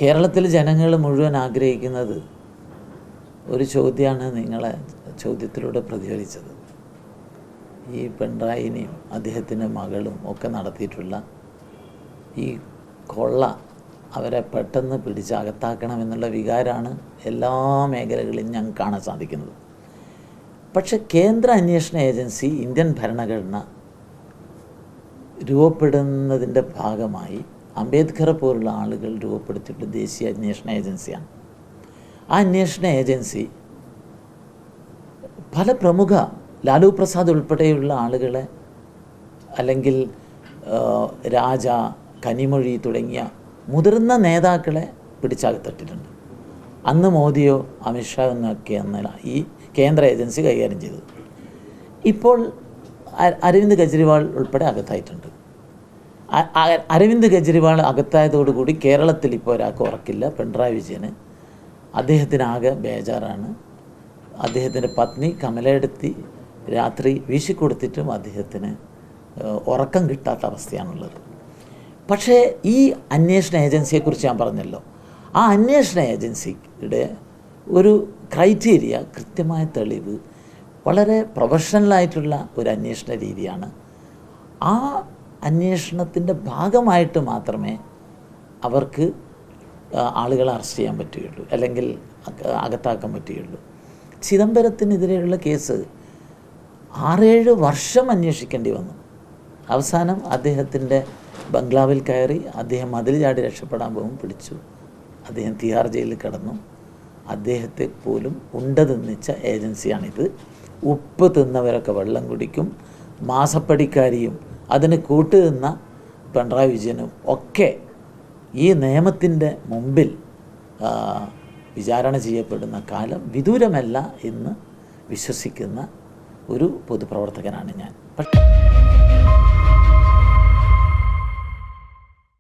കേരളത്തിലെ ജനങ്ങൾ മുഴുവൻ ആഗ്രഹിക്കുന്നത് ഒരു ചോദ്യമാണ് നിങ്ങളെ ചോദ്യത്തിലൂടെ പ്രതിഫലിച്ചത്. ഈ പിണറായിനെയും അദ്ദേഹത്തിൻ്റെ മകളും ഒക്കെ നടത്തിയിട്ടുള്ള ഈ കൊള്ള അവരെ പെട്ടെന്ന് പിടിച്ച് അകത്താക്കണമെന്നുള്ള വികാരമാണ് എല്ലാ മേഖലകളിലും ഞങ്ങൾക്ക് കാണാൻ സാധിക്കുന്നത്. പക്ഷെ കേന്ദ്ര അന്വേഷണ ഏജൻസി ഇന്ത്യൻ ഭരണഘടന രൂപപ്പെടുന്നതിൻ്റെ ഭാഗമായി അംബേദ്കറെ പോലുള്ള ആളുകൾ രൂപപ്പെടുത്തിയിട്ടുള്ള ദേശീയ അന്വേഷണ ഏജൻസിയാണ്. ആ അന്വേഷണ ഏജൻസി പല പ്രമുഖ ലാലു പ്രസാദ് ഉൾപ്പെടെയുള്ള ആളുകളെ, അല്ലെങ്കിൽ രാജ, കനിമൊഴി തുടങ്ങിയ മുതിർന്ന നേതാക്കളെ പിടിച്ചകത്തിട്ടിട്ടുണ്ട്. അന്ന് മോദിയോ അമിത്ഷാ എന്നൊക്കെ എന്നല്ല ഈ കേന്ദ്ര ഏജൻസി കൈകാര്യം ചെയ്തത്. ഇപ്പോൾ അരവിന്ദ് കെജ്രിവാൾ ഉൾപ്പെടെ അകത്തായിട്ടുണ്ട്. അരവിന്ദ് കെജ്രിവാൾ അകത്തായതോടുകൂടി കേരളത്തിൽ ഇപ്പോൾ ഒരാൾക്ക് ഉറക്കില്ല. പിണറായി വിജയന് അദ്ദേഹത്തിനാകെ ബേജാറാണ്. അദ്ദേഹത്തിൻ്റെ പത്നി കമലയെടുത്തി രാത്രി വീശിക്കൊടുത്തിട്ടും അദ്ദേഹത്തിന് ഉറക്കം കിട്ടാത്ത അവസ്ഥയാണുള്ളത്. പക്ഷേ ഈ അന്വേഷണ ഏജൻസിയെക്കുറിച്ച് ഞാൻ പറഞ്ഞല്ലോ, ആ അന്വേഷണ ഏജൻസിയുടെ ഒരു ക്രൈറ്റീരിയ, കൃത്യമായ തെളിവ്, വളരെ പ്രൊഫഷണലായിട്ടുള്ള ഒരു അന്വേഷണ രീതിയാണ്. ആ അന്വേഷണത്തിൻ്റെ ഭാഗമായിട്ട് മാത്രമേ അവർക്ക് ആളുകളെ അറസ്റ്റ് ചെയ്യാൻ പറ്റുകയുള്ളൂ, അല്ലെങ്കിൽ അകത്താക്കാൻ പറ്റുകയുള്ളൂ. ചിദംബരത്തിനെതിരെയുള്ള കേസ് 6-7 വർഷം അന്വേഷിക്കേണ്ടി വന്നു. അവസാനം അദ്ദേഹത്തിൻ്റെ ബംഗ്ലാവിൽ കയറി അദ്ദേഹം മതിൽ ചാടി രക്ഷപ്പെടാൻ പോകും, പിടിച്ചു. അദ്ദേഹം തിഹാർ ജയിലിൽ കിടന്നു. അദ്ദേഹത്തെ പോലും ഉണ്ട തിന്നിച്ച ഏജൻസിയാണിത്. ഉപ്പ് തിന്നവരൊക്കെ വെള്ളം കുടിക്കും. മാസപ്പടിക്കാരിയും അതിന് കൂട്ടുനിന്ന പിണറായി വിജയനും ഒക്കെ ഈ നിയമത്തിൻ്റെ മുമ്പിൽ വിചാരണ ചെയ്യപ്പെടുന്ന കാലം വിദൂരമല്ല എന്ന് വിശ്വസിക്കുന്ന ഒരു പൊതുപ്രവർത്തകനാണ് ഞാൻ.